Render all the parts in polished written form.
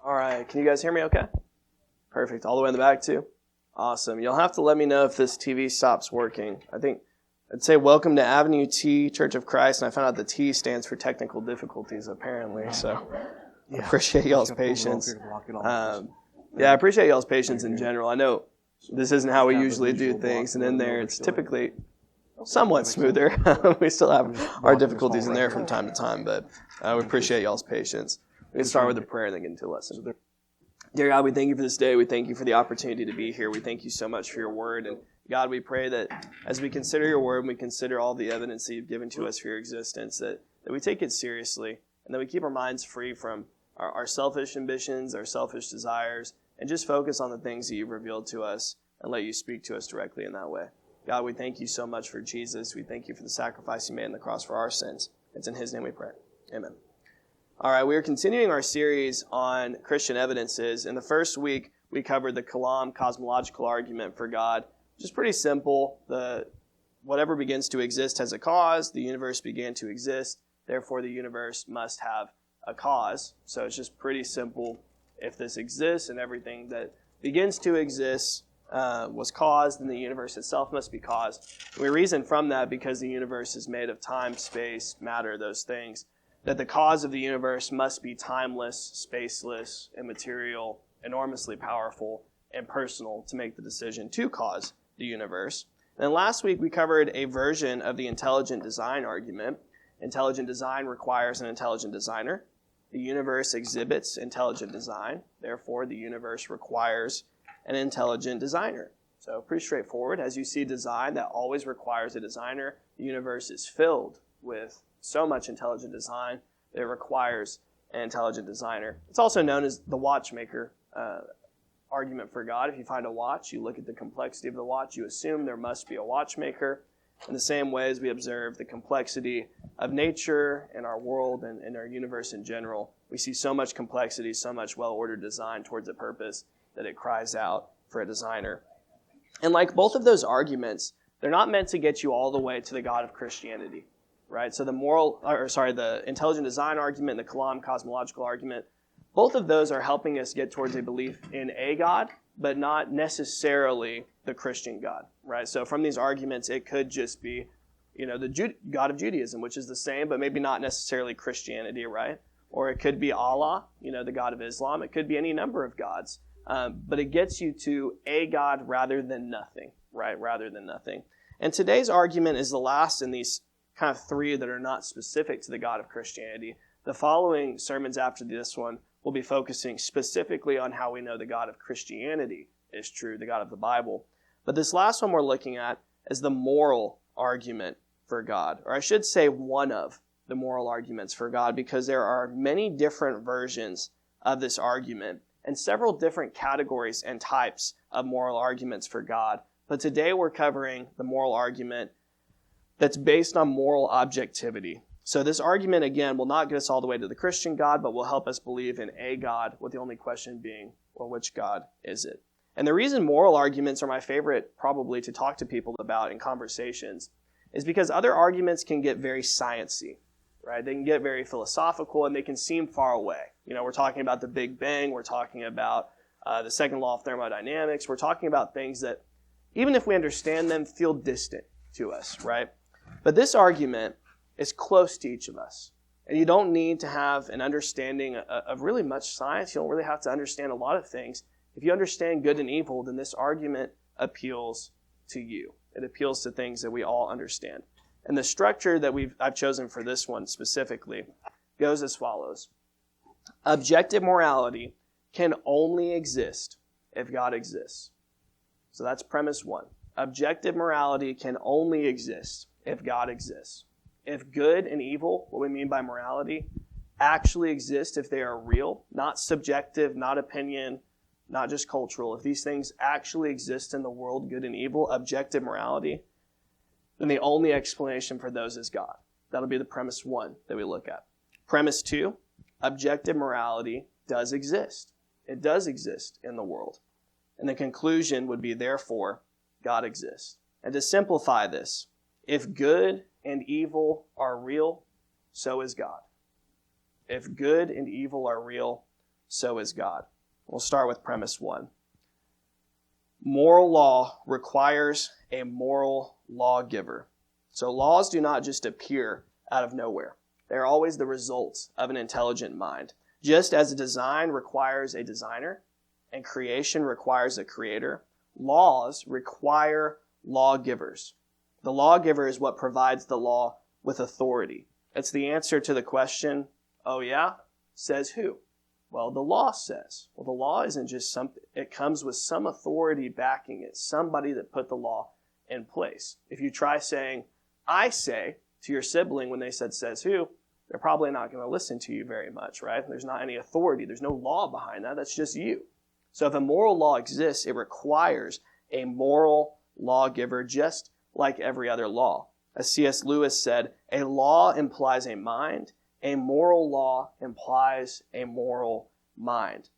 All right, can you guys hear me okay? Perfect. All the way in the back too? Awesome. You'll have to let me know if this TV stops working. I'd say welcome to Avenue T, Church of Christ, and I found out the T stands for technical difficulties apparently, so I appreciate y'all's patience. I appreciate y'all's patience in general. I know this isn't how we usually do things, and in there it's typically somewhat smoother. We still have our difficulties in there from time to time, but we appreciate y'all's patience. We can start with a prayer and then get into a lesson. Dear God, we thank you for this day. We thank you for the opportunity to be here. We thank you so much for your word. And God, we pray that as we consider your word and we consider all the evidence that you've given to us for your existence, that we take it seriously and that we keep our minds free from our selfish ambitions, our selfish desires, and just focus on the things that you've revealed to us and let you speak to us directly in that way. God, we thank you so much for Jesus. We thank you for the sacrifice you made on the cross for our sins. It's in his name we pray. Amen. All right, we are continuing our series on Christian evidences. In the first week, we covered the Kalam cosmological argument for God, which is pretty simple. Whatever begins to exist has a cause. The universe began to exist. Therefore, the universe must have a cause. So it's just pretty simple. If this exists and everything that begins to exist was caused, then the universe itself must be caused. We reason from that because the universe is made of time, space, matter, those things, that the cause of the universe must be timeless, spaceless, immaterial, enormously powerful, and personal to make the decision to cause the universe. And then last week we covered a version of the intelligent design argument. Intelligent design requires an intelligent designer. The universe exhibits intelligent design. Therefore, the universe requires an intelligent designer. So pretty straightforward. As you see design, that always requires a designer. The universe is filled with so much intelligent design that it requires an intelligent designer. It's also known as the watchmaker argument for God. If you find a watch, you look at the complexity of the watch, you assume there must be a watchmaker. In the same way as we observe the complexity of nature and our world and our universe in general, we see so much complexity, so much well-ordered design towards a purpose that it cries out for a designer. And like both of those arguments, they're not meant to get you all the way to the God of Christianity. Right? So the intelligent design argument and the Kalam cosmological argument, both of those are helping us get towards a belief in a God, but not necessarily the Christian God, right? So from these arguments, it could just be, the God of Judaism, which is the same, but maybe not necessarily Christianity, right? Or it could be Allah, the God of Islam. It could be any number of gods. But it gets you to a God rather than nothing, right? Rather than nothing. And today's argument is the last in these kind of three that are not specific to the God of Christianity. The following sermons after this one will be focusing specifically on how we know the God of Christianity is true, the God of the Bible. But this last one we're looking at is the moral argument for God, or I should say one of the moral arguments for God, because there are many different versions of this argument and several different categories and types of moral arguments for God. But today we're covering the moral argument that's based on moral objectivity. So this argument, again, will not get us all the way to the Christian God, but will help us believe in a God, with the only question being, well, which God is it? And the reason moral arguments are my favorite probably to talk to people about in conversations is because other arguments can get very sciencey, right? They can get very philosophical and they can seem far away. We're talking about the Big Bang, we're talking about the second law of thermodynamics, we're talking about things that, even if we understand them, feel distant to us, right? But this argument is close to each of us. And you don't need to have an understanding of really much science. You don't really have to understand a lot of things. If you understand good and evil, then this argument appeals to you. It appeals to things that we all understand. And the structure that I've chosen for this one specifically goes as follows. Objective morality can only exist if God exists. So that's premise one. Objective morality can only exist if God exists. If good and evil, what we mean by morality, actually exist, if they are real, not subjective, not opinion, not just cultural, if these things actually exist in the world, good and evil, objective morality, then the only explanation for those is God. That'll be the premise one that we look at. Premise two, objective morality does exist. It does exist in the world. And the conclusion would be, therefore, God exists. And to simplify this, if good and evil are real, so is God. If good and evil are real, so is God. We'll start with premise 1. Moral law requires a moral lawgiver. So laws do not just appear out of nowhere. They are always the result of an intelligent mind. Just as a design requires a designer and creation requires a creator, laws require lawgivers. The lawgiver is what provides the law with authority. It's the answer to the question, oh yeah? Says who? Well, the law says. Well, the law isn't just something. It comes with some authority backing it. Somebody that put the law in place. If you try saying, I say, to your sibling when they said says who, they're probably not going to listen to you very much, right? There's not any authority. There's no law behind that. That's just you. So if a moral law exists, it requires a moral lawgiver just like every other law. As C.S. Lewis said, a law implies a mind. A moral law implies a moral mind.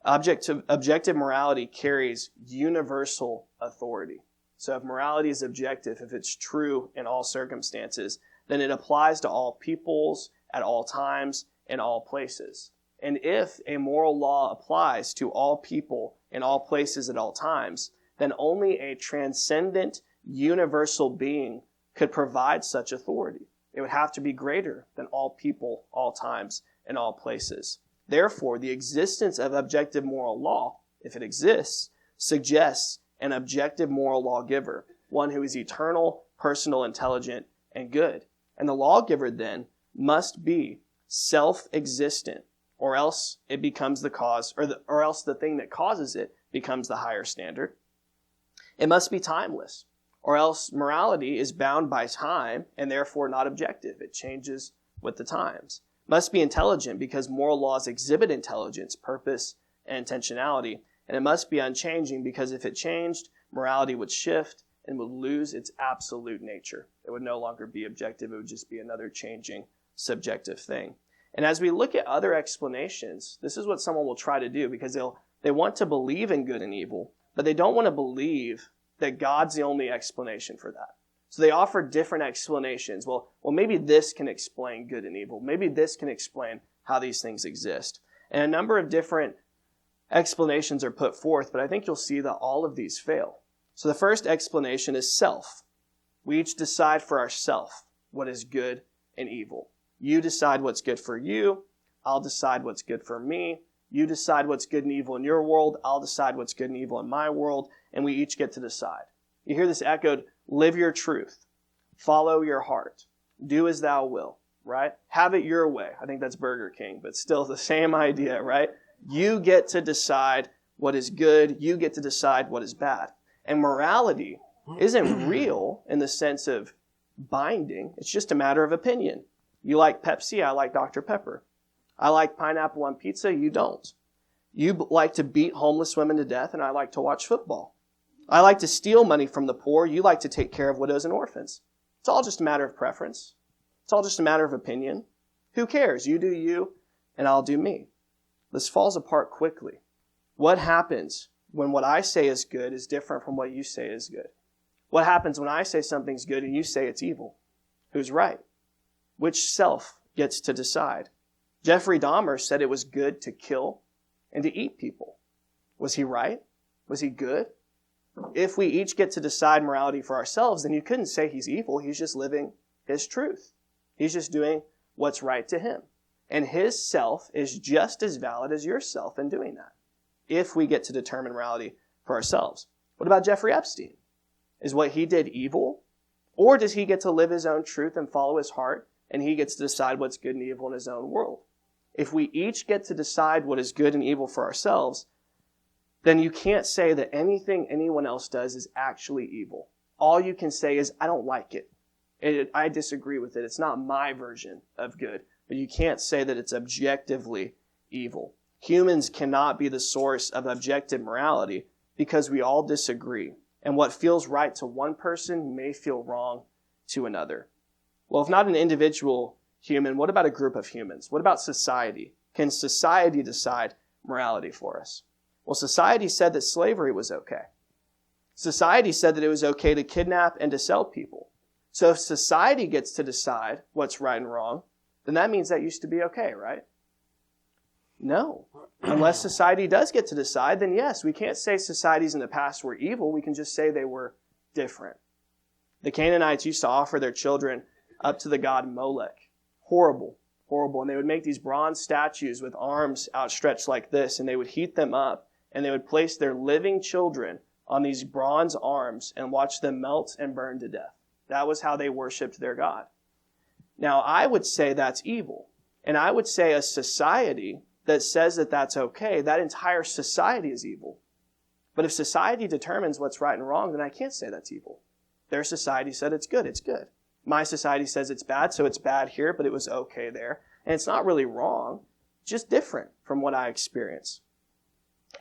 Objective morality carries universal authority. So if morality is objective, if it's true in all circumstances, then it applies to all peoples, at all times, in all places. And if a moral law applies to all people, in all places, at all times, then only a transcendent, universal being could provide such authority. It would have to be greater than all people, all times, and all places. Therefore, the existence of objective moral law, if it exists, suggests an objective moral lawgiver, one who is eternal, personal, intelligent, and good. And the lawgiver then must be self-existent, or else it becomes the cause, or else the thing that causes it becomes the higher standard. It must be timeless, or else morality is bound by time and therefore not objective. It changes with the times. Must be intelligent because moral laws exhibit intelligence, purpose, and intentionality. And it must be unchanging because if it changed, morality would shift and would lose its absolute nature. It would no longer be objective. It would just be another changing, subjective thing. And as we look at other explanations, this is what someone will try to do because they want to believe in good and evil, but they don't want to believe that God's the only explanation for that. So they offer different explanations. Well, maybe this can explain good and evil. Maybe this can explain how these things exist. And a number of different explanations are put forth, but I think you'll see that all of these fail. So the first explanation is self. We each decide for ourselves what is good and evil. You decide what's good for you. I'll decide what's good for me. You decide what's good and evil in your world. I'll decide what's good and evil in my world. And we each get to decide. You hear this echoed, live your truth. Follow your heart. Do as thou wilt, right? Have it your way. I think that's Burger King, but still the same idea, right? You get to decide what is good. You get to decide what is bad. And morality isn't real in the sense of binding. It's just a matter of opinion. You like Pepsi, I like Dr. Pepper. I like pineapple on pizza, you don't. You like to beat homeless women to death, and I like to watch football. I like to steal money from the poor, you like to take care of widows and orphans. It's all just a matter of preference. It's all just a matter of opinion. Who cares? You do you, and I'll do me. This falls apart quickly. What happens when what I say is good is different from what you say is good? What happens when I say something's good and you say it's evil? Who's right? Which self gets to decide? Jeffrey Dahmer said it was good to kill and to eat people. Was he right? Was he good? If we each get to decide morality for ourselves, then you couldn't say he's evil. He's just living his truth. He's just doing what's right to him. And his self is just as valid as your self in doing that, if we get to determine morality for ourselves. What about Jeffrey Epstein? Is what he did evil? Or does he get to live his own truth and follow his heart, and he gets to decide what's good and evil in his own world? If we each get to decide what is good and evil for ourselves, then you can't say that anything anyone else does is actually evil. All you can say is, I don't like it. I disagree with it. It's not my version of good. But you can't say that it's objectively evil. Humans cannot be the source of objective morality because we all disagree. And what feels right to one person may feel wrong to another. Well, if not an individual human, what about a group of humans? What about society? Can society decide morality for us? Well, society said that slavery was okay. Society said that it was okay to kidnap and to sell people. So if society gets to decide what's right and wrong, then that means that used to be okay, right? No. Unless society does get to decide, then yes, we can't say societies in the past were evil. We can just say they were different. The Canaanites used to offer their children up to the god Molech. Horrible, horrible. And they would make these bronze statues with arms outstretched like this, and they would heat them up, and they would place their living children on these bronze arms and watch them melt and burn to death. That was how they worshipped their god. Now, I would say that's evil. And I would say a society that says that that's okay, that entire society is evil. But if society determines what's right and wrong, then I can't say that's evil. Their society said it's good, it's good. My society says it's bad, so it's bad here, but it was okay there. And it's not really wrong, just different from what I experience.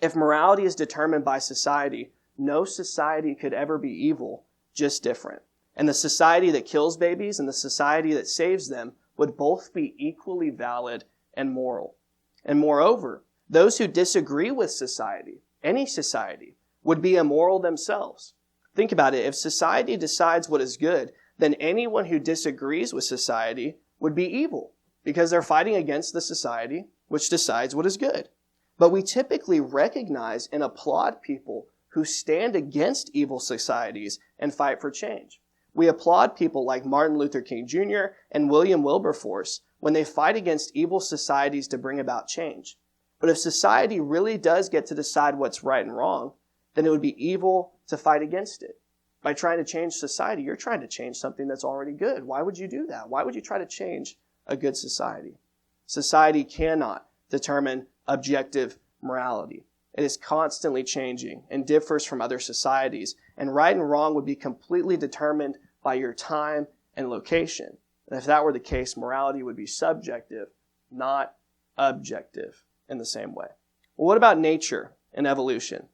If morality is determined by society, no society could ever be evil, just different. And the society that kills babies and the society that saves them would both be equally valid and moral. And moreover, those who disagree with society, any society, would be immoral themselves. Think about it. If society decides what is good, then anyone who disagrees with society would be evil because they're fighting against the society which decides what is good. But we typically recognize and applaud people who stand against evil societies and fight for change. We applaud people like Martin Luther King Jr. and William Wilberforce when they fight against evil societies to bring about change. But if society really does get to decide what's right and wrong, then it would be evil to fight against it. By trying to change society, you're trying to change something that's already good. Why would you do that? Why would you try to change a good society? Society cannot determine objective morality. It is constantly changing and differs from other societies. And right and wrong would be completely determined by your time and location. And if that were the case, morality would be subjective, not objective in the same way. Well, what about nature and evolution?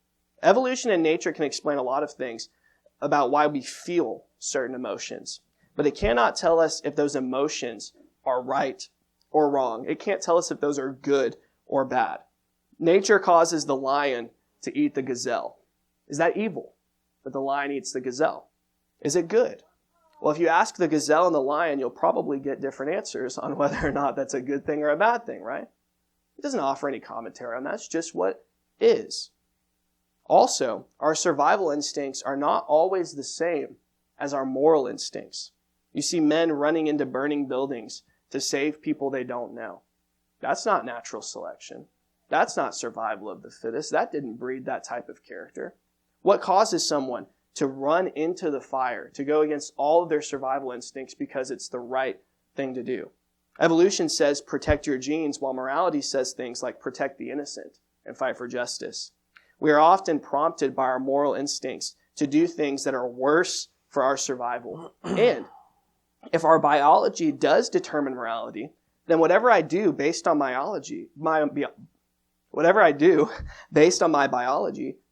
Evolution and nature can explain a lot of things about why we feel certain emotions. But it cannot tell us if those emotions are right or wrong. It can't tell us if those are good or bad. Nature causes the lion to eat the gazelle. Is that evil that the lion eats the gazelle? Is it good? Well, if you ask the gazelle and the lion, you'll probably get different answers on whether or not that's a good thing or a bad thing, right? It doesn't offer any commentary on that. It's just what is. Also, our survival instincts are not always the same as our moral instincts. You see men running into burning buildings to save people they don't know. That's not natural selection. That's not survival of the fittest. That didn't breed that type of character. What causes someone to run into the fire, to go against all of their survival instincts because it's the right thing to do? Evolution says protect your genes, while morality says things like protect the innocent and fight for justice. We are often prompted by our moral instincts to do things that are worse for our survival. And if our biology does determine morality, then whatever I do based on my biology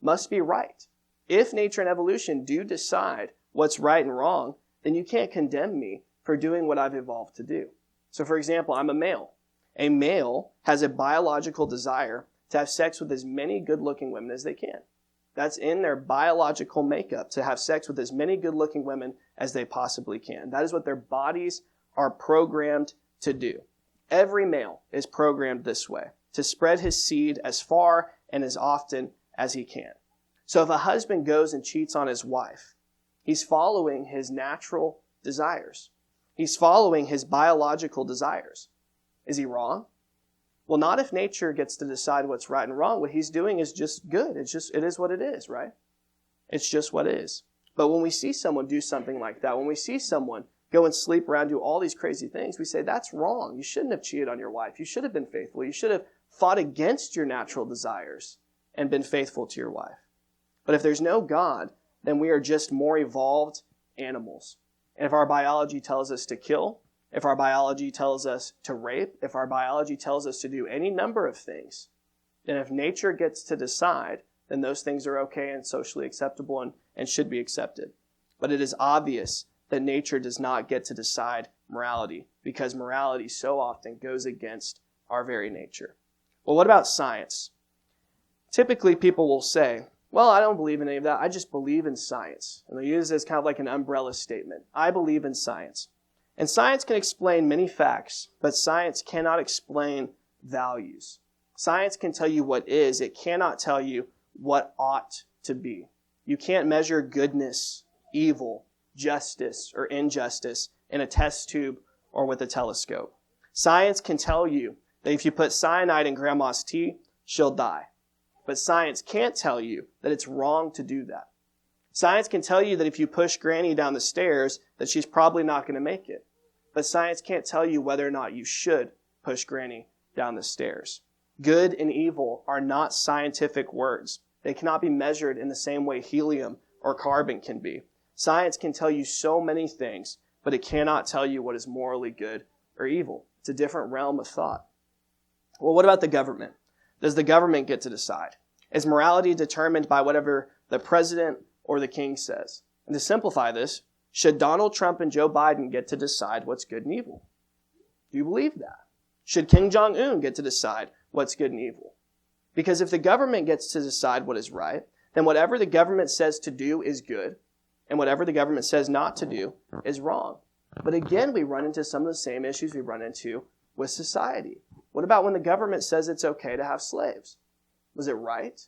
must be right. If nature and evolution do decide what's right and wrong, then you can't condemn me for doing what I've evolved to do. So for example, I'm a male. A male has a biological desire to have sex with as many good-looking women as they can. That's in their biological makeup, to have sex with as many good-looking women as they possibly can. That is what their bodies are programmed to do. Every male is programmed this way, to spread his seed as far and as often as he can. So if a husband goes and cheats on his wife, he's following his natural desires. He's following his biological desires. Is he wrong? Well, not if nature gets to decide what's right and wrong. What he's doing is just good. It is what it is, right? It's just what it is. But when we see someone do something like that, when we see someone go and sleep around, do all these crazy things, we say, that's wrong. You shouldn't have cheated on your wife. You should have been faithful. You should have fought against your natural desires and been faithful to your wife. But if there's no God, then we are just more evolved animals. And if our biology tells us to kill, if our biology tells us to rape, if our biology tells us to do any number of things, then if nature gets to decide, then those things are okay and socially acceptable and should be accepted. But it is obvious that nature does not get to decide morality, because morality so often goes against our very nature. Well, what about science? Typically, people will say, well, I don't believe in any of that. I just believe in science. And they use it as kind of like an umbrella statement. I believe in science. And science can explain many facts, but science cannot explain values. Science can tell you what is. It cannot tell you what ought to be. You can't measure goodness, evil, justice, or injustice in a test tube or with a telescope. Science can tell you that if you put cyanide in grandma's tea, she'll die. But science can't tell you that it's wrong to do that. Science can tell you that if you push Granny down the stairs, that she's probably not going to make it. But science can't tell you whether or not you should push Granny down the stairs. Good and evil are not scientific words. They cannot be measured in the same way helium or carbon can be. Science can tell you so many things, but it cannot tell you what is morally good or evil. It's a different realm of thought. Well, what about the government? Does the government get to decide? Is morality determined by whatever the president or the king says? And to simplify this, should Donald Trump and Joe Biden get to decide what's good and evil? Do you believe that? Should Kim Jong-un get to decide what's good and evil? Because if the government gets to decide what is right, then whatever the government says to do is good, and whatever the government says not to do is wrong. But again, we run into some of the same issues we run into with society. What about when the government says it's okay to have slaves? Was it right?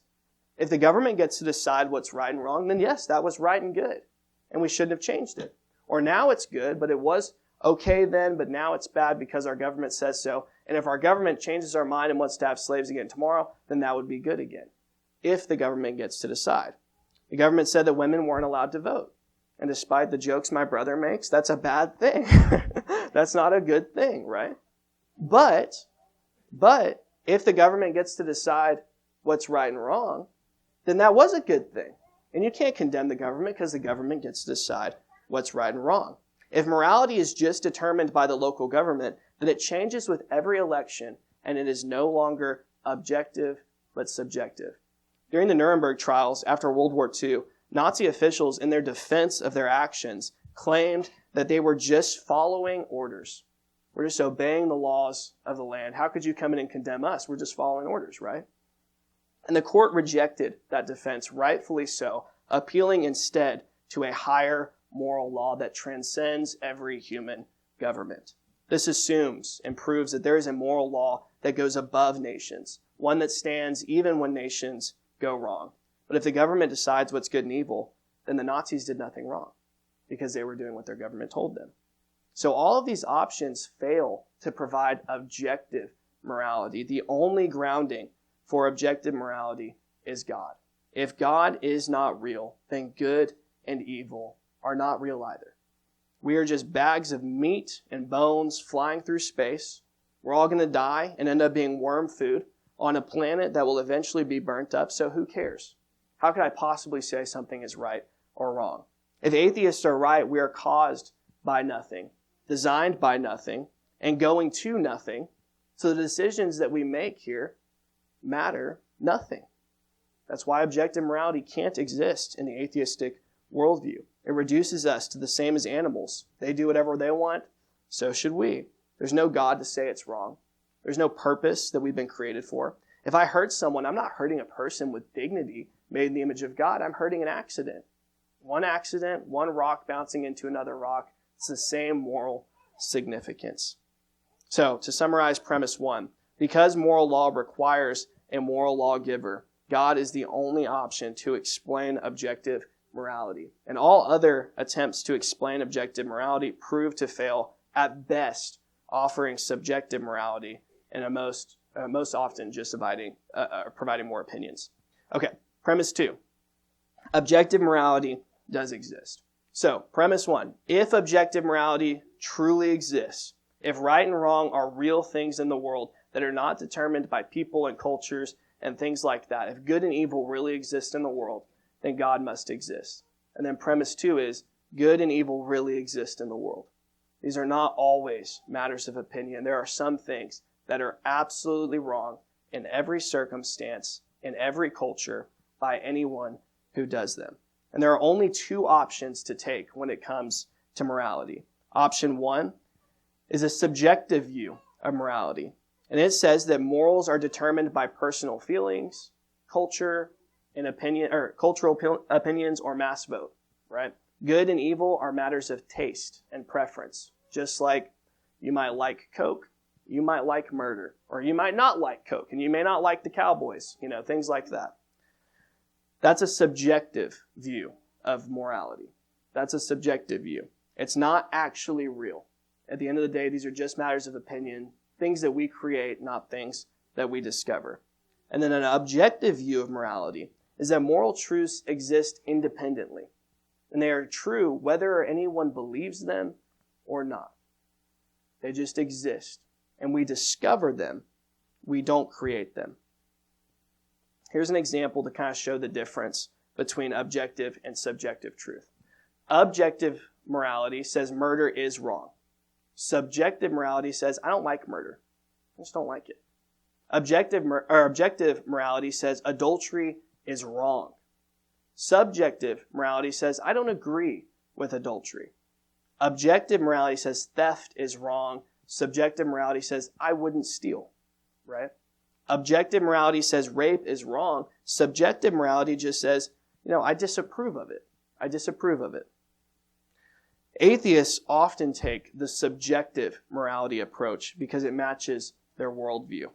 If the government gets to decide what's right and wrong, then yes, that was right and good, and we shouldn't have changed it. Or now it's good, but it was okay then, but now it's bad because our government says so. And if our government changes our mind and wants to have slaves again tomorrow, then that would be good again, if the government gets to decide. The government said that women weren't allowed to vote. And despite the jokes my brother makes, that's a bad thing. That's not a good thing, right? But if the government gets to decide what's right and wrong, then that was a good thing. And you can't condemn the government because the government gets to decide what's right and wrong. If morality is just determined by the local government, then it changes with every election and it is no longer objective but subjective. During the Nuremberg trials after World War II, Nazi officials, in their defense of their actions, claimed that they were just following orders. We're just obeying the laws of the land. How could you come in and condemn us? We're just following orders, right? And the court rejected that defense, rightfully so, appealing instead to a higher moral law that transcends every human government. This assumes and proves that there is a moral law that goes above nations, one that stands even when nations go wrong. But if the government decides what's good and evil, then the Nazis did nothing wrong because they were doing what their government told them. So all of these options fail to provide objective morality. The only grounding for objective morality is God. If God is not real, then good and evil are not real either. We are just bags of meat and bones flying through space. We're all going to die and end up being worm food on a planet that will eventually be burnt up, so who cares? How could I possibly say something is right or wrong? If atheists are right, we are caused by nothing, designed by nothing, and going to nothing. So the decisions that we make here matter nothing. That's why objective morality can't exist in the atheistic worldview. It reduces us to the same as animals. They do whatever they want, so should we. There's no God to say it's wrong. There's no purpose that we've been created for. If I hurt someone, I'm not hurting a person with dignity made in the image of God. I'm hurting an accident. One rock bouncing into another rock. It's the same moral significance. So, to summarize premise 1, because moral law requires a moral lawgiver, God is the only option to explain objective morality. And all other attempts to explain objective morality prove to fail, at best, offering subjective morality and most often just providing more opinions. Okay, premise 2. Objective morality does exist. So, premise 1, if objective morality truly exists, if right and wrong are real things in the world that are not determined by people and cultures and things like that, if good and evil really exist in the world, then God must exist. And then premise 2 is, good and evil really exist in the world. These are not always matters of opinion. There are some things that are absolutely wrong in every circumstance, in every culture, by anyone who does them. And there are only 2 options to take when it comes to morality. Option 1 is a subjective view of morality. And it says that morals are determined by personal feelings, culture, and cultural opinions or mass vote, right? Good and evil are matters of taste and preference. Just like you might like Coke, You might like murder, or you might not like Coke, and you may not like the Cowboys, things like that. That's a subjective view of morality. That's a subjective view. It's not actually real. At the end of the day, these are just matters of opinion, things that we create, not things that we discover. And then an objective view of morality is that moral truths exist independently. And they are true whether anyone believes them or not. They just exist. And we discover them. We don't create them. Here's an example to kind of show the difference between objective and subjective truth. Objective morality says murder is wrong. Subjective morality says, I don't like murder. I just don't like it. Objective morality says adultery is wrong. Subjective morality says, I don't agree with adultery. Objective morality says theft is wrong. Subjective morality says, I wouldn't steal, right? Objective morality says rape is wrong. Subjective morality just says, I disapprove of it. I disapprove of it. Atheists often take the subjective morality approach because it matches their worldview.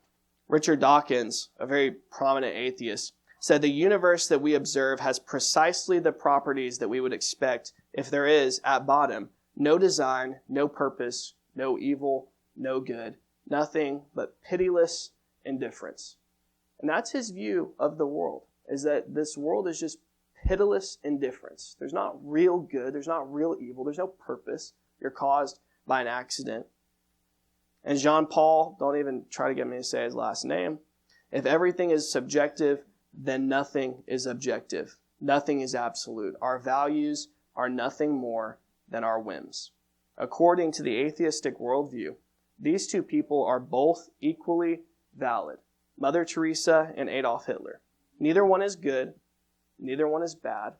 Richard Dawkins, a very prominent atheist, said the universe that we observe has precisely the properties that we would expect if there is, at bottom, no design, no purpose, no evil, no good, nothing but pitiless indifference. And that's his view of the world, is that this world is just pitiless indifference. There's not real good, there's not real evil, there's no purpose. You're caused by an accident. And Jean Paul, don't even try to get me to say his last name, if everything is subjective, then nothing is objective. Nothing is absolute. Our values are nothing more than our whims. According to the atheistic worldview, these two people are both equally valid. Mother Teresa and Adolf Hitler. Neither one is good. Neither one is bad.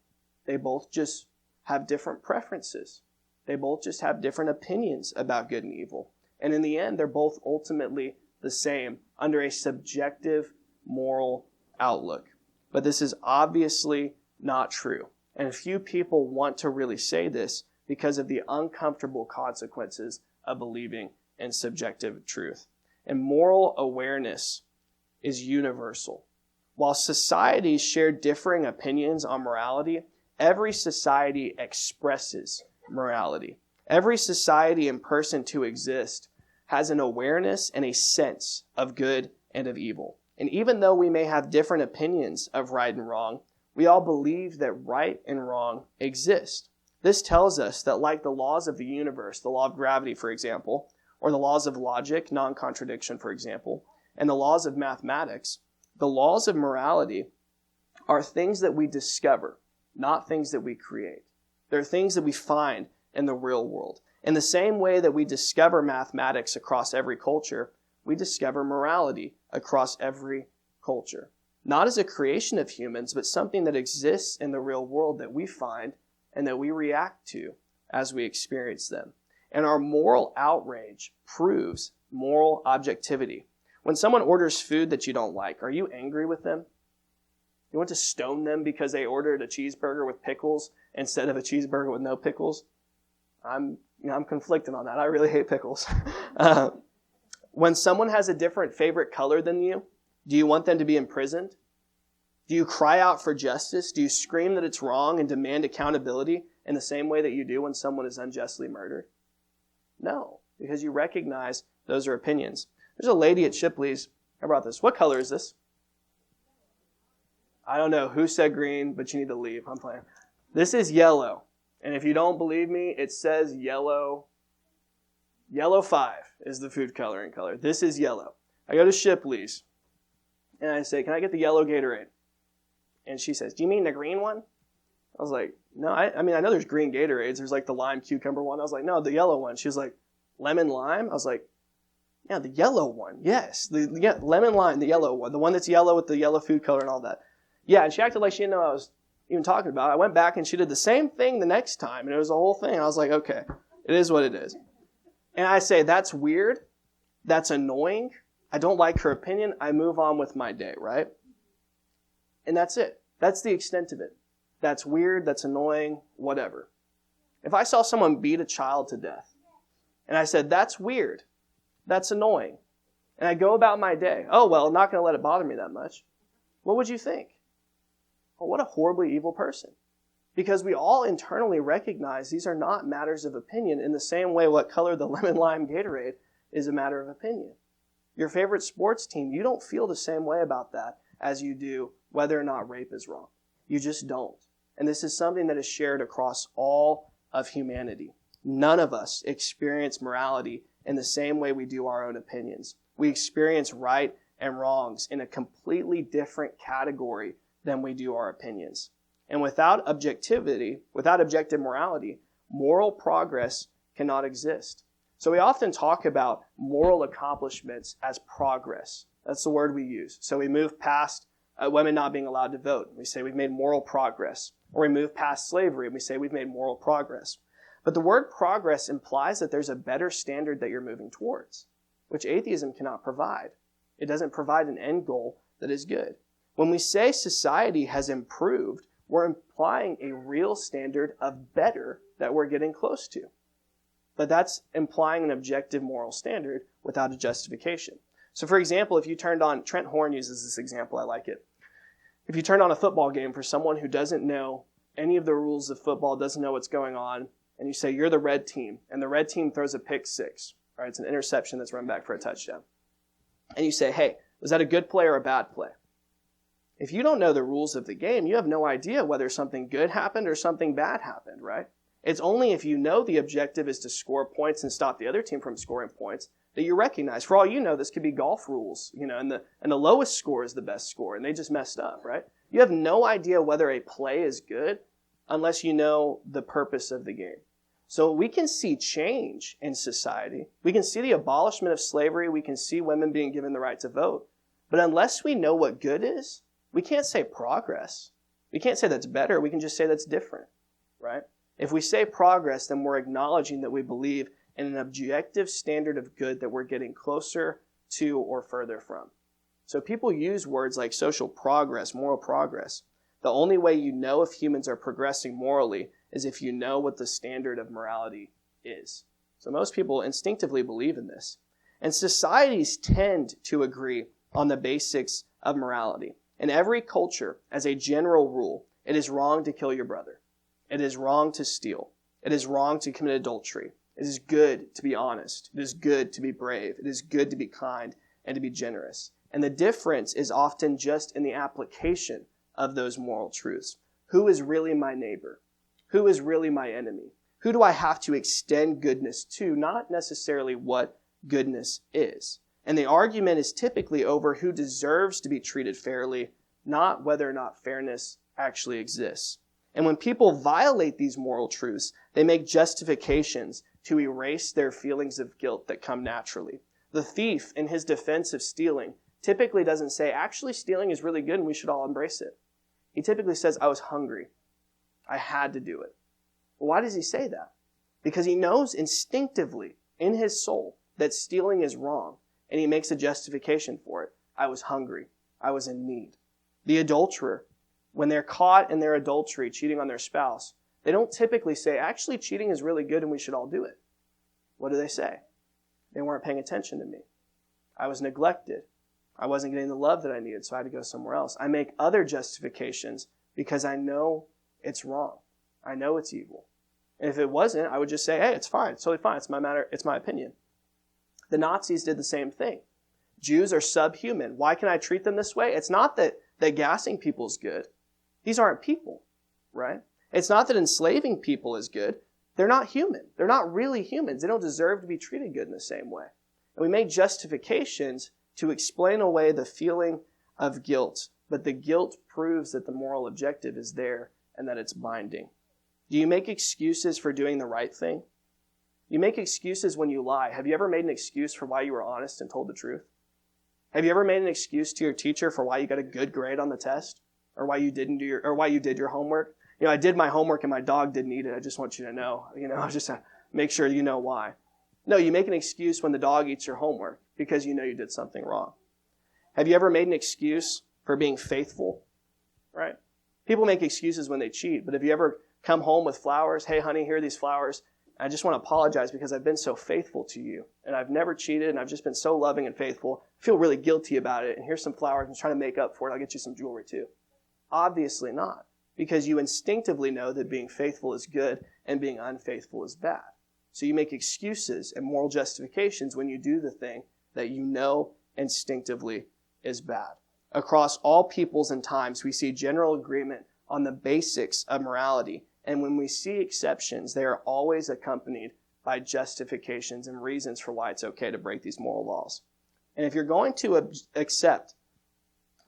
They both just have different preferences. They both just have different opinions about good and evil. And in the end, they're both ultimately the same under a subjective moral outlook. But this is obviously not true. And few people want to really say this because of the uncomfortable consequences of believing in subjective truth. And moral awareness is universal. While societies share differing opinions on morality, every society expresses morality. Every society and person to exist has an awareness and a sense of good and of evil. And even though we may have different opinions of right and wrong, we all believe that right and wrong exist. This tells us that like the laws of the universe, the law of gravity, for example, or the laws of logic, non-contradiction, for example, and the laws of mathematics, the laws of morality are things that we discover, not things that we create. They're things that we find in the real world. In the same way that we discover mathematics across every culture, we discover morality across every culture. Not as a creation of humans, but something that exists in the real world that we find and that we react to as we experience them. And our moral outrage proves moral objectivity. When someone orders food that you don't like, are you angry with them? You want to stone them because they ordered a cheeseburger with pickles instead of a cheeseburger with no pickles? I'm conflicted on that. I really hate pickles. When someone has a different favorite color than you, do you want them to be imprisoned? Do you cry out for justice? Do you scream that it's wrong and demand accountability in the same way that you do when someone is unjustly murdered? No, because you recognize those are opinions. There's a lady at Shipley's. I brought this. What color is this? I don't know who said green, but you need to leave. I'm playing. This is yellow. And if you don't believe me, it says yellow. Yellow 5 is the food coloring color. This is yellow. I go to Shipley's and I say, can I get the yellow Gatorade? And she says, do you mean the green one? I was like, no, I know there's green Gatorades. There's like the lime cucumber one. I was like, no, the yellow one. She was like, lemon lime? I was like, yeah, the yellow one. Yes, lemon lime, the yellow one. The one that's yellow with the yellow food color and all that. Yeah, and she acted like she didn't know what I was even talking about. I went back and she did the same thing the next time. And it was a whole thing. And I was like, okay, it is what it is. And I say, that's weird. That's annoying. I don't like her opinion. I move on with my day, right? And that's it. That's the extent of it. That's weird. That's annoying. Whatever. If I saw someone beat a child to death and I said, that's weird, That's annoying. And I go about my day. Oh, well, I'm not going to let it bother me that much. What would you think? Well, what a horribly evil person. Because we all internally recognize these are not matters of opinion in the same way what color the lemon lime Gatorade is a matter of opinion. Your favorite sports team, you don't feel the same way about that as you do whether or not rape is wrong. You just don't. And this is something that is shared across all of humanity. None of us experience morality in the same way we do our own opinions. We experience right and wrongs in a completely different category than we do our opinions. And without objectivity, without objective morality, moral progress cannot exist. So we often talk about moral accomplishments as progress. That's the word we use. So we move past women not being allowed to vote. We say we've made moral progress. Or we move past slavery and we say we've made moral progress. But the word progress implies that there's a better standard that you're moving towards, which atheism cannot provide. It doesn't provide an end goal that is good. When we say society has improved, we're implying a real standard of better that we're getting close to. But that's implying an objective moral standard without a justification. So for example, if you turned on, Trent Horn uses this example, I like it. If you turn on a football game for someone who doesn't know any of the rules of football, doesn't know what's going on, and you say you're the red team, and the red team throws a pick six, right? It's an interception that's run back for a touchdown. And you say, hey, was that a good play or a bad play? If you don't know the rules of the game, you have no idea whether something good happened or something bad happened, right? It's only if you know the objective is to score points and stop the other team from scoring points that you recognize. For all you know, this could be golf rules, and the lowest score is the best score, and they just messed up, right? You have no idea whether a play is good unless you know the purpose of the game. So we can see change in society. We can see the abolishment of slavery. We can see women being given the right to vote. But unless we know what good is, we can't say progress. We can't say that's better. We can just say that's different, right? If we say progress, then we're acknowledging that we believe in an objective standard of good that we're getting closer to or further from. So people use words like social progress, moral progress. The only way you know if humans are progressing morally is if you know what the standard of morality is. So most people instinctively believe in this. And societies tend to agree on the basics of morality. In every culture, as a general rule, it is wrong to kill your brother. It is wrong to steal. It is wrong to commit adultery. It is good to be honest. It is good to be brave. It is good to be kind and to be generous. And the difference is often just in the application of those moral truths. Who is really my neighbor? Who is really my enemy? Who do I have to extend goodness to? Not necessarily what goodness is. And the argument is typically over who deserves to be treated fairly, not whether or not fairness actually exists. And when people violate these moral truths, they make justifications to erase their feelings of guilt that come naturally. The thief, in his defense of stealing, typically doesn't say, actually stealing is really good and we should all embrace it. He typically says, I was hungry. I had to do it. Well, why does he say that? Because he knows instinctively in his soul that stealing is wrong, and he makes a justification for it. I was hungry. I was in need. The adulterer, when they're caught in their adultery, cheating on their spouse, they don't typically say, actually cheating is really good and we should all do it. What do they say? They weren't paying attention to me. I was neglected. I wasn't getting the love that I needed, so I had to go somewhere else. I make other justifications because I know it's wrong. I know it's evil. And if it wasn't, I would just say, hey, it's fine. It's totally fine. It's my matter. It's my opinion. The Nazis did the same thing. Jews are subhuman. Why can I treat them this way? It's not that gassing people is good. These aren't people, right? It's not that enslaving people is good. They're not human. They're not really humans. They don't deserve to be treated good in the same way. And we make justifications to explain away the feeling of guilt, but the guilt proves that the moral objective is there and that it's binding. Do you make excuses for doing the right thing? You make excuses when you lie. Have you ever made an excuse for why you were honest and told the truth? Have you ever made an excuse to your teacher for why you got a good grade on the test? Or why you did your homework? I did my homework and my dog didn't eat it. I just want you to know. Just to make sure you know why. No, you make an excuse when the dog eats your homework because you know you did something wrong. Have you ever made an excuse for being faithful? Right? People make excuses when they cheat, but have you ever come home with flowers? Hey, honey, here are these flowers. I just want to apologize because I've been so faithful to you. And I've never cheated, and I've just been so loving and faithful. I feel really guilty about it, and here's some flowers. I'm trying to make up for it. I'll get you some jewelry too. Obviously not, because you instinctively know that being faithful is good and being unfaithful is bad. So you make excuses and moral justifications when you do the thing that you know instinctively is bad. Across all peoples and times, we see general agreement on the basics of morality. And when we see exceptions, they are always accompanied by justifications and reasons for why it's okay to break these moral laws. And if you're going to accept,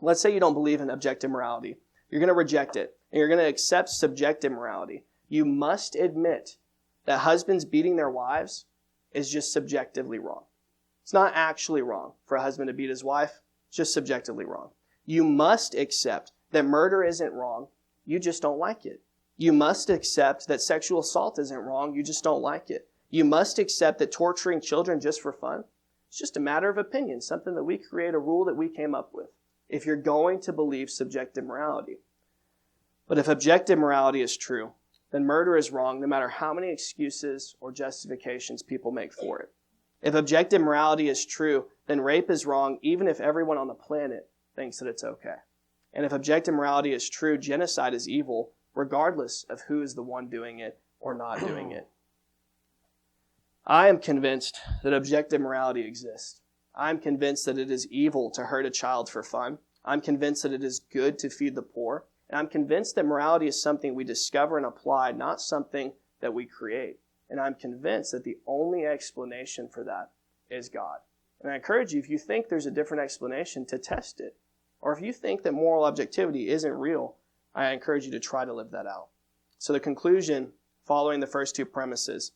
let's say you don't believe in objective morality, you're going to reject it, and you're going to accept subjective morality, you must admit that husbands beating their wives is just subjectively wrong. It's not actually wrong for a husband to beat his wife, it's just subjectively wrong. You must accept that murder isn't wrong, you just don't like it. You must accept that sexual assault isn't wrong, you just don't like it. You must accept that torturing children just for fun, it's just a matter of opinion, something that we create, a rule that we came up with, if you're going to believe subjective morality. But if objective morality is true, then murder is wrong no matter how many excuses or justifications people make for it. If objective morality is true, then rape is wrong even if everyone on the planet thinks that it's okay. And if objective morality is true, genocide is evil regardless of who is the one doing it or not doing it. I am convinced that objective morality exists. I'm convinced that it is evil to hurt a child for fun. I'm convinced that it is good to feed the poor. And I'm convinced that morality is something we discover and apply, not something that we create. And I'm convinced that the only explanation for that is God. And I encourage you, if you think there's a different explanation, to test it. Or if you think that moral objectivity isn't real, I encourage you to try to live that out. So the conclusion, following the first two premises,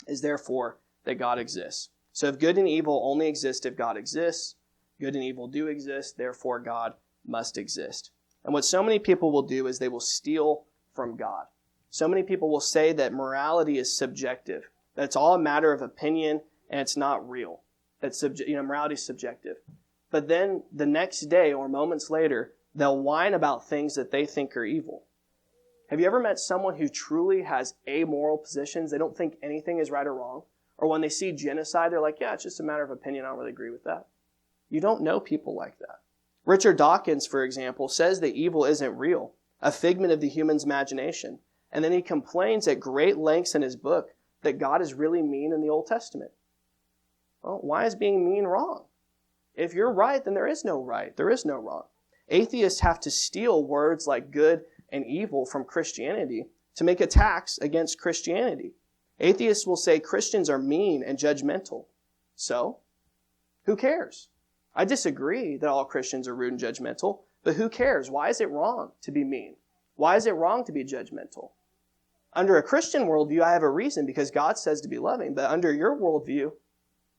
is therefore that God exists. So if good and evil only exist if God exists, good and evil do exist, therefore God must exist. And what so many people will do is they will steal from God. So many people will say that morality is subjective, that it's all a matter of opinion and it's not real. That morality is subjective. But then the next day or moments later, they'll whine about things that they think are evil. Have you ever met someone who truly has amoral positions? They don't think anything is right or wrong. Or when they see genocide, they're like, yeah, it's just a matter of opinion. I don't really agree with that. You don't know people like that. Richard Dawkins, for example, says that evil isn't real, a figment of the human's imagination. And then he complains at great lengths in his book that God is really mean in the Old Testament. Well, why is being mean wrong? If you're right, then there is no right. There is no wrong. Atheists have to steal words like good and evil from Christianity to make attacks against Christianity. Atheists will say Christians are mean and judgmental. So, who cares? I disagree that all Christians are rude and judgmental, but who cares? Why is it wrong to be mean? Why is it wrong to be judgmental? Under a Christian worldview, I have a reason because God says to be loving, but under your worldview,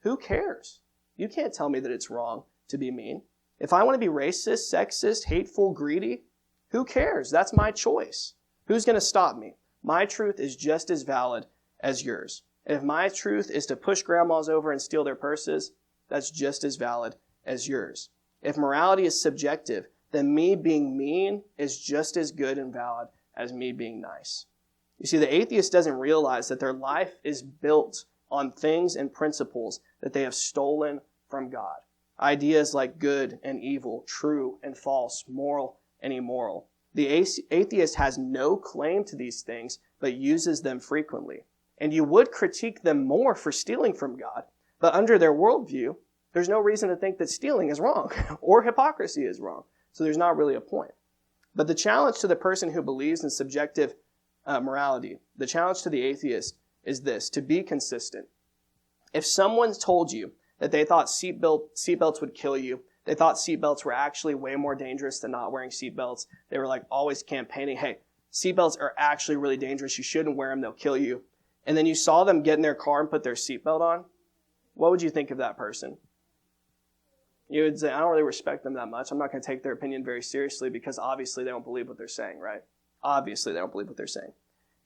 who cares? You can't tell me that it's wrong to be mean. If I want to be racist, sexist, hateful, greedy, who cares? That's my choice. Who's going to stop me? My truth is just as valid as yours. And if my truth is to push grandmas over and steal their purses, that's just as valid as yours. If morality is subjective, then me being mean is just as good and valid as me being nice. You see, the atheist doesn't realize that their life is built on things and principles that they have stolen from God. Ideas like good and evil, true and false, moral and immoral. The atheist has no claim to these things, but uses them frequently. And you would critique them more for stealing from God, but under their worldview, there's no reason to think that stealing is wrong or hypocrisy is wrong. So there's not really a point. But the challenge to the person who believes in subjective morality, the challenge to the atheist is this, to be consistent. If someone's told you that they thought seatbelts would kill you, they thought seatbelts were actually way more dangerous than not wearing seatbelts, they were like always campaigning, hey, seatbelts are actually really dangerous, you shouldn't wear them, they'll kill you. And then you saw them get in their car and put their seatbelt on, what would you think of that person? You would say, I don't really respect them that much. I'm not going to take their opinion very seriously because obviously they don't believe what they're saying, right? Obviously they don't believe what they're saying.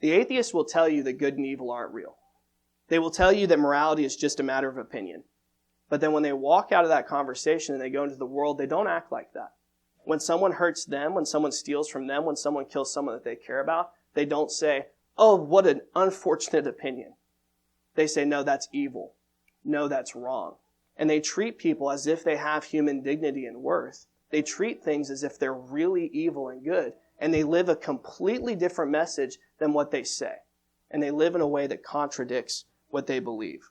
The atheist will tell you that good and evil aren't real. They will tell you that morality is just a matter of opinion. But then when they walk out of that conversation and they go into the world, they don't act like that. When someone hurts them, when someone steals from them, when someone kills someone that they care about, they don't say, oh, what an unfortunate opinion. they say, no, that's evil. No, that's wrong. And they treat people as if they have human dignity and worth. They treat things as if they're really evil and good. And they live a completely different message than what they say. And they live in a way that contradicts what they believe.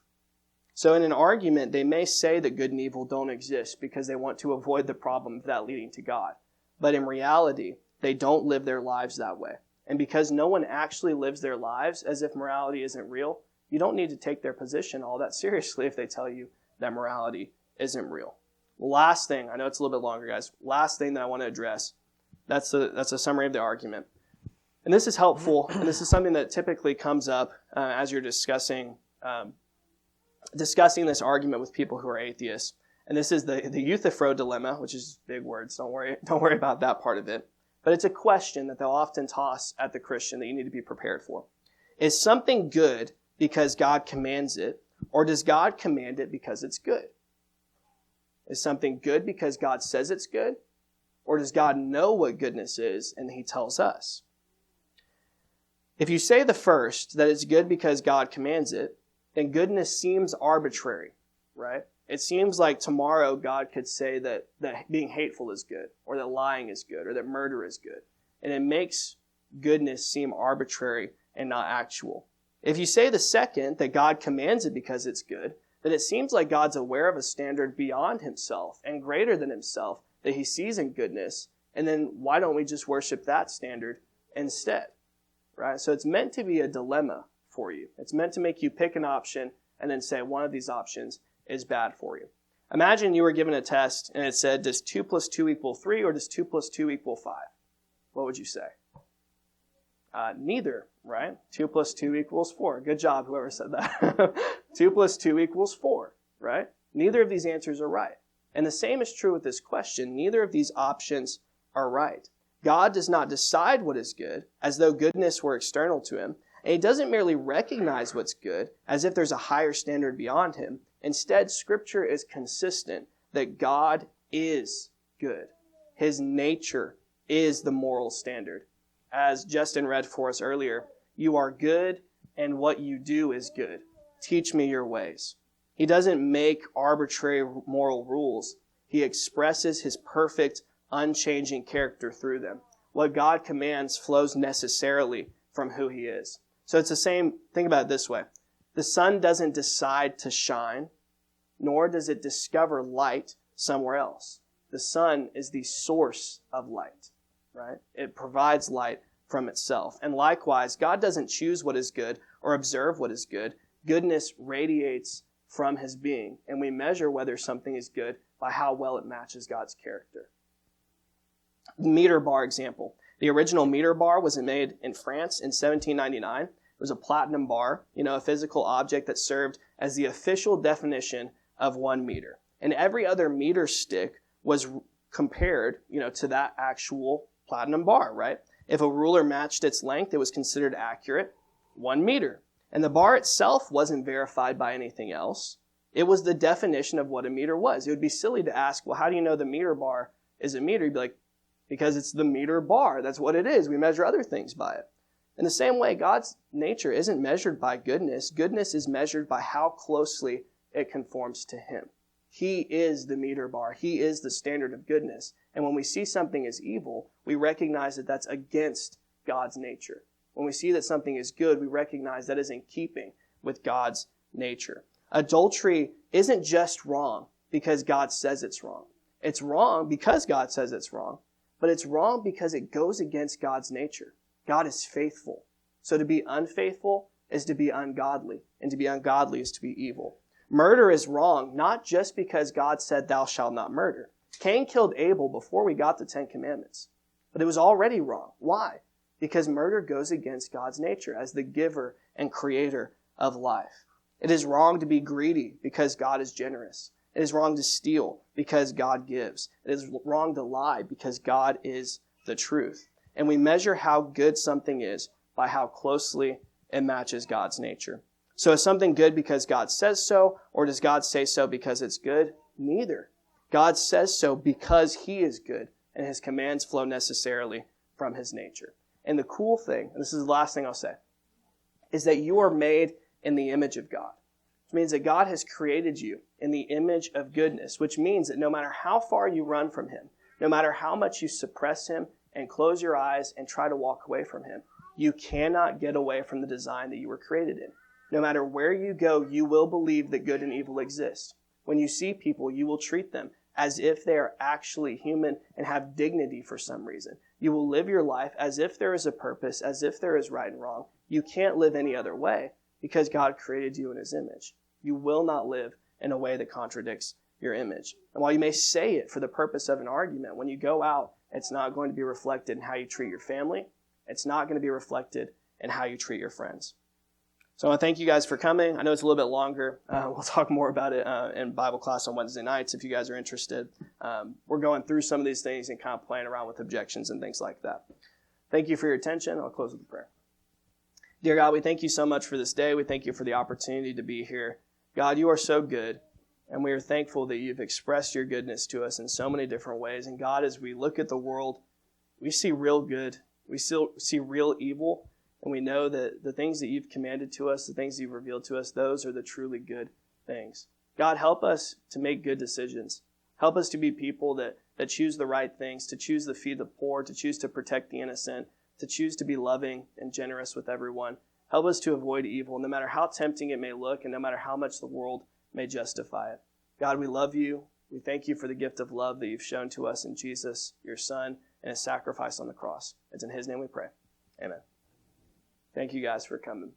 So in an argument, they may say that good and evil don't exist because they want to avoid the problem of that leading to God. But in reality, they don't live their lives that way. And because no one actually lives their lives as if morality isn't real, you don't need to take their position all that seriously if they tell you that morality isn't real. Last thing, I know it's a little bit longer, guys. Last thing that I want to address, that's a summary of the argument. And this is helpful, and this is something that typically comes up as you're discussing this argument with people who are atheists. And this is the Euthyphro dilemma, which is big words. Don't worry about that part of it. But it's a question that they'll often toss at the Christian that you need to be prepared for. Is something good because God commands it, or does God command it because it's good? Is something good because God says it's good, or does God know what goodness is and he tells us? If you say the first, that it's good because God commands it, then goodness seems arbitrary, right? It seems like tomorrow God could say that being hateful is good, or that lying is good, or that murder is good. And it makes goodness seem arbitrary and not actual. If you say the second, that God commands it because it's good, then it seems like God's aware of a standard beyond himself and greater than himself that he sees in goodness. And then why don't we just worship that standard instead? Right? So it's meant to be a dilemma for you. It's meant to make you pick an option and then say one of these options is bad for you. Imagine you were given a test and it said, does 2 plus 2 equal 3 or does 2 plus 2 equal 5? What would you say? Neither, right? 2 plus 2 equals 4. Good job, whoever said that. 2 plus 2 equals 4, right? Neither of these answers are right. And the same is true with this question. Neither of these options are right. God does not decide what is good as though goodness were external to him. And he doesn't merely recognize what's good as if there's a higher standard beyond him. Instead, Scripture is consistent that God is good. His nature is the moral standard. As Justin read for us earlier, you are good and what you do is good. Teach me your ways. He doesn't make arbitrary moral rules. He expresses his perfect, unchanging character through them. What God commands flows necessarily from who he is. So it's the same, think about it this way. The sun doesn't decide to shine, nor does it discover light somewhere else. The sun is the source of light, right? It provides light from itself. And likewise, God doesn't choose what is good or observe what is good. Goodness radiates from his being, and we measure whether something is good by how well it matches God's character. Meter bar example. The original meter bar was made in France in 1799. It was a platinum bar, a physical object that served as the official definition of 1 meter. And every other meter stick was compared, to that actual platinum bar, right? If a ruler matched its length, it was considered accurate, 1 meter. And the bar itself wasn't verified by anything else. It was the definition of what a meter was. It would be silly to ask, well, how do you know the meter bar is a meter? You'd be like, because it's the meter bar. That's what it is. We measure other things by it. In the same way, God's nature isn't measured by goodness. Goodness is measured by how closely it conforms to him. He is the meter bar. He is the standard of goodness. And when we see something as evil, we recognize that that's against God's nature. When we see that something is good, we recognize that is in keeping with God's nature. Adultery isn't just wrong because God says it's wrong. It's wrong because God says it's wrong, but it's wrong because it goes against God's nature. God is faithful. So to be unfaithful is to be ungodly, and to be ungodly is to be evil. Murder is wrong, not just because God said, thou shalt not murder. Cain killed Abel before we got the 10 Commandments, but it was already wrong. Why? Because murder goes against God's nature as the giver and creator of life. It is wrong to be greedy because God is generous. It is wrong to steal because God gives. It is wrong to lie because God is the truth. And we measure how good something is by how closely it matches God's nature. So is something good because God says so, or does God say so because it's good? Neither. God says so because he is good, and his commands flow necessarily from his nature. And the cool thing, and this is the last thing I'll say, is that you are made in the image of God. Which means that God has created you in the image of goodness, which means that no matter how far you run from him, no matter how much you suppress him and close your eyes and try to walk away from him, you cannot get away from the design that you were created in. No matter where you go, you will believe that good and evil exist. When you see people, you will treat them as if they are actually human and have dignity for some reason. You will live your life as if there is a purpose, as if there is right and wrong. You can't live any other way because God created you in his image. You will not live in a way that contradicts your image. And while you may say it for the purpose of an argument, when you go out, it's not going to be reflected in how you treat your family. It's not going to be reflected in how you treat your friends. So I want to thank you guys for coming. I know it's a little bit longer. We'll talk more about it in Bible class on Wednesday nights if you guys are interested. We're going through some of these things and kind of playing around with objections and things like that. Thank you for your attention. I'll close with a prayer. Dear God, we thank you so much for this day. We thank you for the opportunity to be here. God, you are so good, and we are thankful that you've expressed your goodness to us in so many different ways. And God, as we look at the world, we see real good. We still see real evil. And we know that the things that you've commanded to us, the things you've revealed to us, those are the truly good things. God, help us to make good decisions. Help us to be people that choose the right things, to choose to feed the poor, to choose to protect the innocent, to choose to be loving and generous with everyone. Help us to avoid evil, no matter how tempting it may look and no matter how much the world may justify it. God, we love you. We thank you for the gift of love that you've shown to us in Jesus, your Son, and his sacrifice on the cross. It's in his name we pray. Amen. Thank you guys for coming.